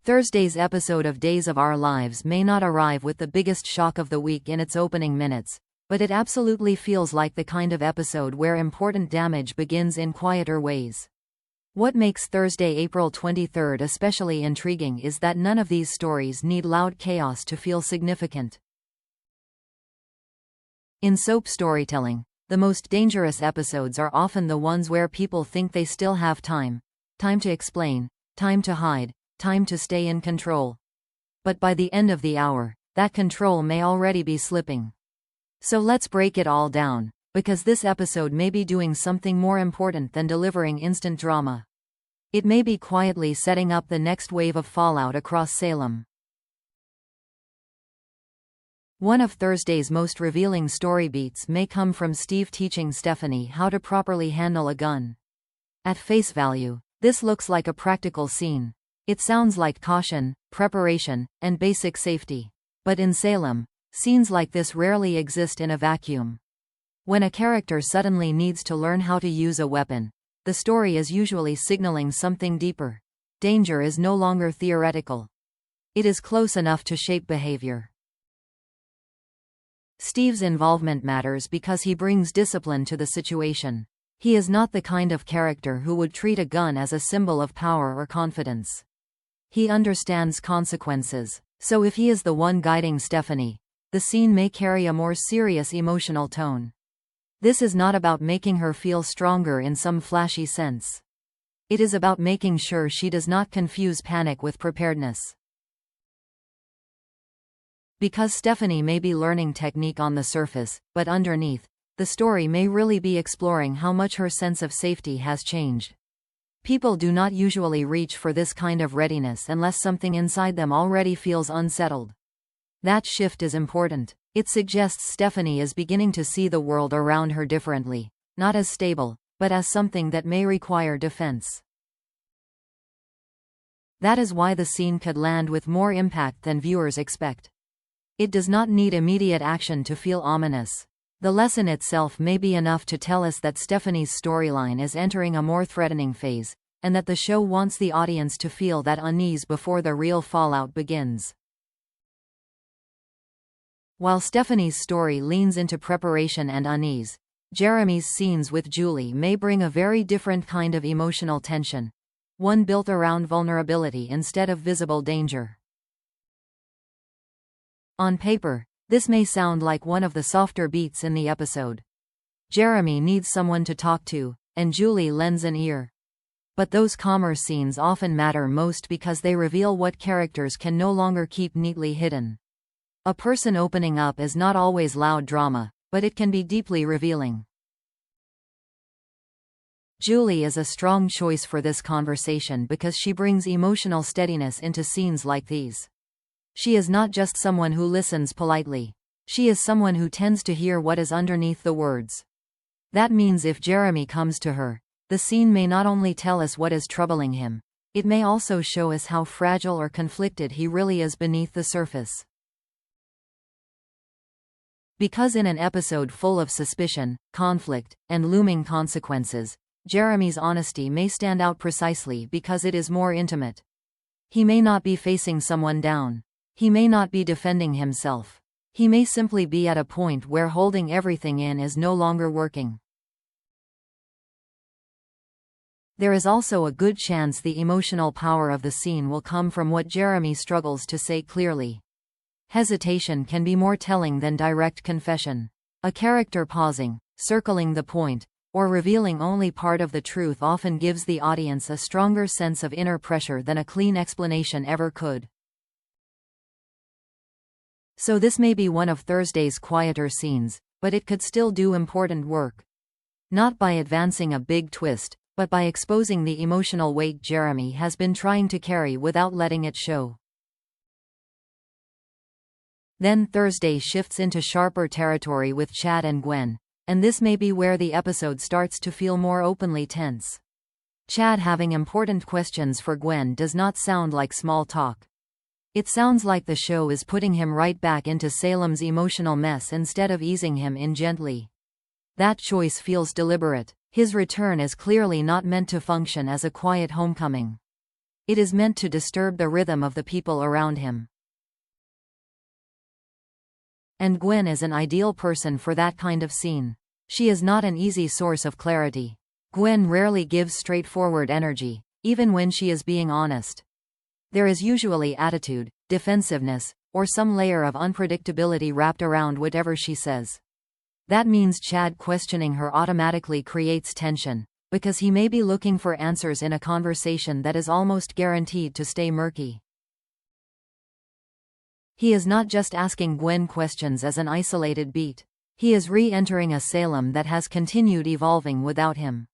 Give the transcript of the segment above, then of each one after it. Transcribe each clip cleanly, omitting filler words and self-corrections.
Thursday's episode of Days of Our Lives may not arrive with the biggest shock of the week in its opening minutes, but it absolutely feels like the kind of episode where important damage begins in quieter ways. What makes Thursday, April 23rd especially intriguing is that none of these stories need loud chaos to feel significant. In soap storytelling, the most dangerous episodes are often the ones where people think they still have time to explain, time to hide, time to stay in control. But by the end of the hour, that control may already be slipping. So let's break it all down, because this episode may be doing something more important than delivering instant drama. It may be quietly setting up the next wave of fallout across Salem. One of Thursday's most revealing story beats may come from Steve teaching Stephanie how to properly handle a gun. At face value, this looks like a practical scene. It sounds like caution, preparation, and basic safety. But in Salem, scenes like this rarely exist in a vacuum. When a character suddenly needs to learn how to use a weapon, the story is usually signaling something deeper. Danger is no longer theoretical. It is close enough to shape behavior. Steve's involvement matters because he brings discipline to the situation. He is not the kind of character who would treat a gun as a symbol of power or confidence. He understands consequences, so if he is the one guiding Stephanie, the scene may carry a more serious emotional tone. This is not about making her feel stronger in some flashy sense. It is about making sure she does not confuse panic with preparedness. Because Stephanie may be learning technique on the surface, but underneath, the story may really be exploring how much her sense of safety has changed. People do not usually reach for this kind of readiness unless something inside them already feels unsettled. That shift is important. It suggests Stephanie is beginning to see the world around her differently, not as stable, but as something that may require defense. That is why the scene could land with more impact than viewers expect. It does not need immediate action to feel ominous. The lesson itself may be enough to tell us that Stephanie's storyline is entering a more threatening phase, and that the show wants the audience to feel that unease before the real fallout begins. While Stephanie's story leans into preparation and unease, Jeremy's scenes with Julie may bring a very different kind of emotional tension, one built around vulnerability instead of visible danger. On paper, this may sound like one of the softer beats in the episode. Jeremy needs someone to talk to, and Julie lends an ear. But those calmer scenes often matter most because they reveal what characters can no longer keep neatly hidden. A person opening up is not always loud drama, but it can be deeply revealing. Julie is a strong choice for this conversation because she brings emotional steadiness into scenes like these. She is not just someone who listens politely. She is someone who tends to hear what is underneath the words. That means if Jeremy comes to her, the scene may not only tell us what is troubling him, it may also show us how fragile or conflicted he really is beneath the surface. Because in an episode full of suspicion, conflict, and looming consequences, Jeremy's honesty may stand out precisely because it is more intimate. He may not be facing someone down. He may not be defending himself. He may simply be at a point where holding everything in is no longer working. There is also a good chance the emotional power of the scene will come from what Jeremy struggles to say clearly. Hesitation can be more telling than direct confession. A character pausing, circling the point, or revealing only part of the truth often gives the audience a stronger sense of inner pressure than a clean explanation ever could. So this may be one of Thursday's quieter scenes, but it could still do important work. Not by advancing a big twist, but by exposing the emotional weight Jeremy has been trying to carry without letting it show. Then Thursday shifts into sharper territory with Chad and Gwen, and this may be where the episode starts to feel more openly tense. Chad having important questions for Gwen does not sound like small talk. It sounds like the show is putting him right back into Salem's emotional mess instead of easing him in gently. That choice feels deliberate. His return is clearly not meant to function as a quiet homecoming. It is meant to disturb the rhythm of the people around him. And Gwen is an ideal person for that kind of scene. She is not an easy source of clarity. Gwen rarely gives straightforward energy, even when she is being honest. There is usually attitude, defensiveness, or some layer of unpredictability wrapped around whatever she says. That means Chad questioning her automatically creates tension, because he may be looking for answers in a conversation that is almost guaranteed to stay murky. He is not just asking Gwen questions as an isolated beat. He is re-entering a Salem that has continued evolving without him.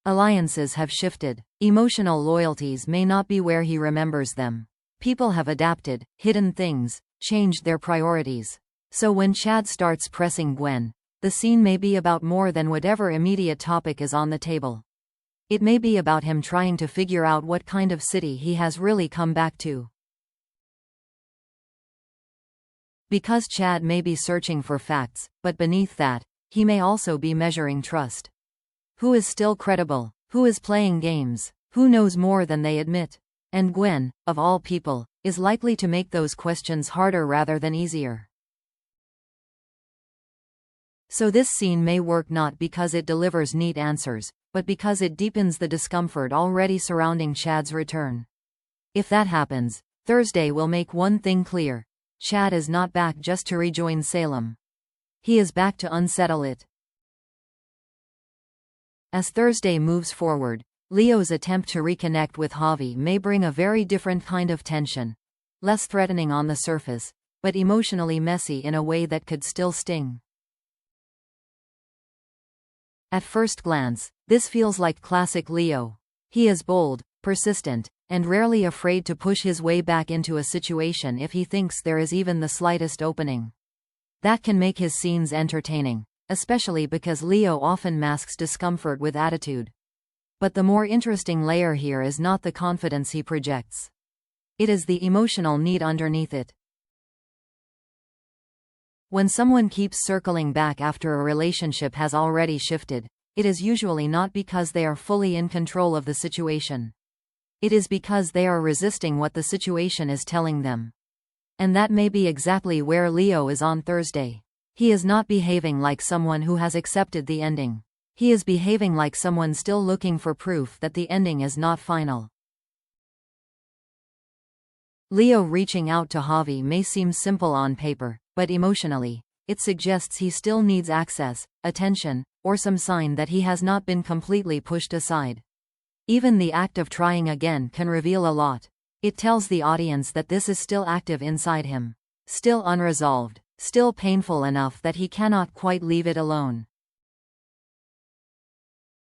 Alliances have shifted. Emotional loyalties may not be where he remembers them. People have adapted, hidden things, changed their priorities. So when Chad starts pressing Gwen, the scene may be about more than whatever immediate topic is on the table. It may be about him trying to figure out what kind of city he has really come back to. Because Chad may be searching for facts, but beneath that, he may also be measuring trust. Who is still credible? Who is playing games? Who knows more than they admit? And Gwen, of all people, is likely to make those questions harder rather than easier. So this scene may work not because it delivers neat answers, but because it deepens the discomfort already surrounding Chad's return. If that happens, Thursday will make one thing clear. Chad is not back just to rejoin Salem. He is back to unsettle it. As Thursday moves forward, Leo's attempt to reconnect with Javi may bring a very different kind of tension. Less threatening on the surface, but emotionally messy in a way that could still sting. At first glance, this feels like classic Leo. He is bold, persistent, and rarely afraid to push his way back into a situation if he thinks there is even the slightest opening. That can make his scenes entertaining, especially because Leo often masks discomfort with attitude. But the more interesting layer here is not the confidence he projects. It is the emotional need underneath it. When someone keeps circling back after a relationship has already shifted, it is usually not because they are fully in control of the situation. It is because they are resisting what the situation is telling them. And that may be exactly where Leo is on Thursday. He is not behaving like someone who has accepted the ending. He is behaving like someone still looking for proof that the ending is not final. Leo reaching out to Javi may seem simple on paper, but emotionally, it suggests he still needs access, attention, or some sign that he has not been completely pushed aside. Even the act of trying again can reveal a lot. It tells the audience that this is still active inside him, still unresolved, still painful enough that he cannot quite leave it alone.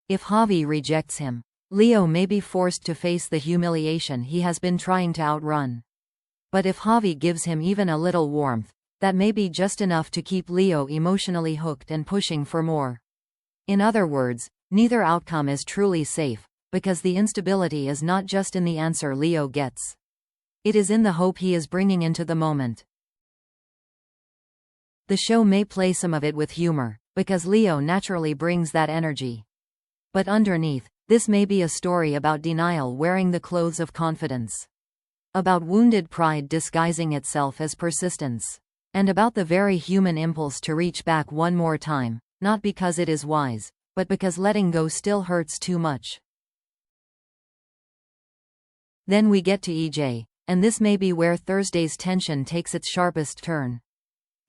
If Javi rejects him, Leo may be forced to face the humiliation he has been trying to outrun. But if Javi gives him even a little warmth, that may be just enough to keep Leo emotionally hooked and pushing for more. In other words, neither outcome is truly safe, because the instability is not just in the answer Leo gets. It is in the hope he is bringing into the moment. The show may play some of it with humor, because Leo naturally brings that energy. But underneath, this may be a story about denial wearing the clothes of confidence. About wounded pride disguising itself as persistence. And about the very human impulse to reach back one more time, not because it is wise, but because letting go still hurts too much. Then we get to EJ, and this may be where Thursday's tension takes its sharpest turn.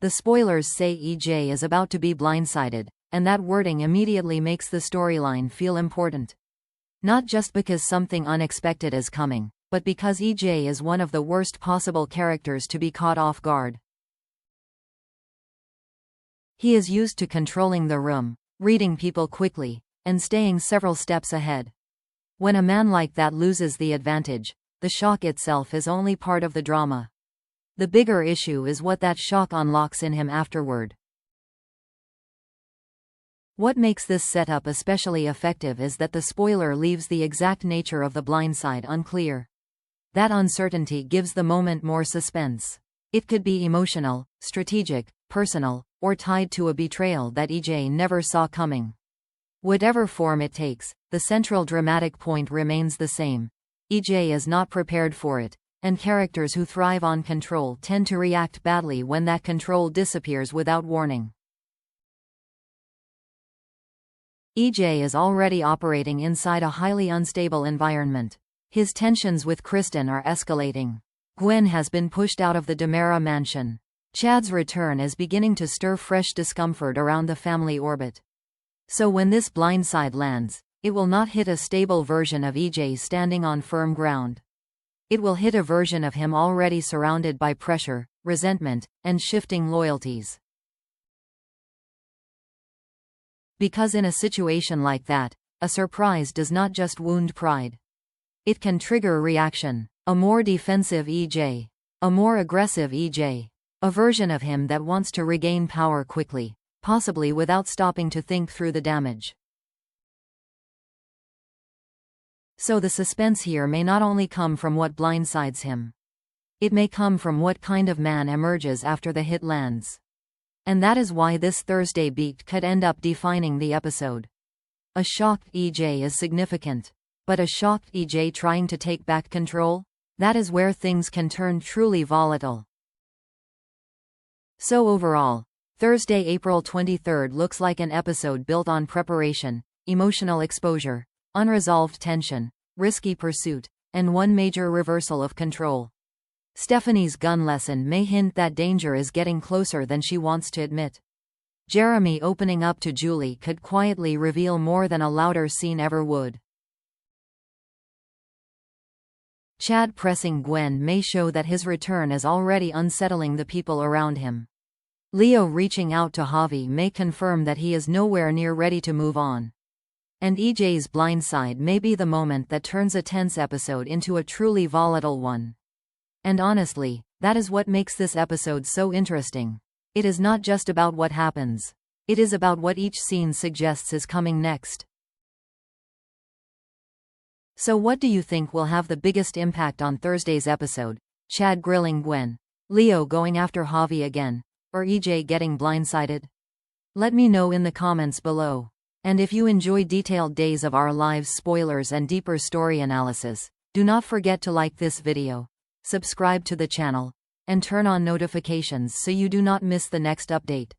The spoilers say EJ is about to be blindsided, and that wording immediately makes the storyline feel important. Not just because something unexpected is coming, but because EJ is one of the worst possible characters to be caught off guard. He is used to controlling the room, reading people quickly, and staying several steps ahead. When a man like that loses the advantage, the shock itself is only part of the drama. The bigger issue is what that shock unlocks in him afterward. What makes this setup especially effective is that the spoiler leaves the exact nature of the blindside unclear. That uncertainty gives the moment more suspense. It could be emotional, strategic, personal, or tied to a betrayal that EJ never saw coming. Whatever form it takes, the central dramatic point remains the same. EJ is not prepared for it, and characters who thrive on control tend to react badly when that control disappears without warning. EJ is already operating inside a highly unstable environment. His tensions with Kristen are escalating. Gwen has been pushed out of the Demera mansion. Chad's return is beginning to stir fresh discomfort around the family orbit. So when this blindside lands, it will not hit a stable version of EJ standing on firm ground. It will hit a version of him already surrounded by pressure, resentment, and shifting loyalties. Because in a situation like that, a surprise does not just wound pride. It can trigger reaction. A more defensive EJ. A more aggressive EJ. A version of him that wants to regain power quickly, possibly without stopping to think through the damage. So the suspense here may not only come from what blindsides him. It may come from what kind of man emerges after the hit lands. And that is why this Thursday beat could end up defining the episode. A shocked EJ is significant. But a shocked EJ trying to take back control? That is where things can turn truly volatile. So overall, Thursday, April 23rd looks like an episode built on preparation, emotional exposure, unresolved tension, risky pursuit, and one major reversal of control. Stephanie's gun lesson may hint that danger is getting closer than she wants to admit. Jeremy opening up to Julie could quietly reveal more than a louder scene ever would. Chad pressing Gwen may show that his return is already unsettling the people around him. Leo reaching out to Javi may confirm that he is nowhere near ready to move on. And EJ's blindside may be the moment that turns a tense episode into a truly volatile one. And honestly, that is what makes this episode so interesting. It is not just about what happens. It is about what each scene suggests is coming next. So what do you think will have the biggest impact on Thursday's episode? Chad grilling Gwen, Leo going after Javi again, or EJ getting blindsided? Let me know in the comments below. And if you enjoy detailed Days of Our Lives spoilers and deeper story analysis, do not forget to like this video, subscribe to the channel, and turn on notifications so you do not miss the next update.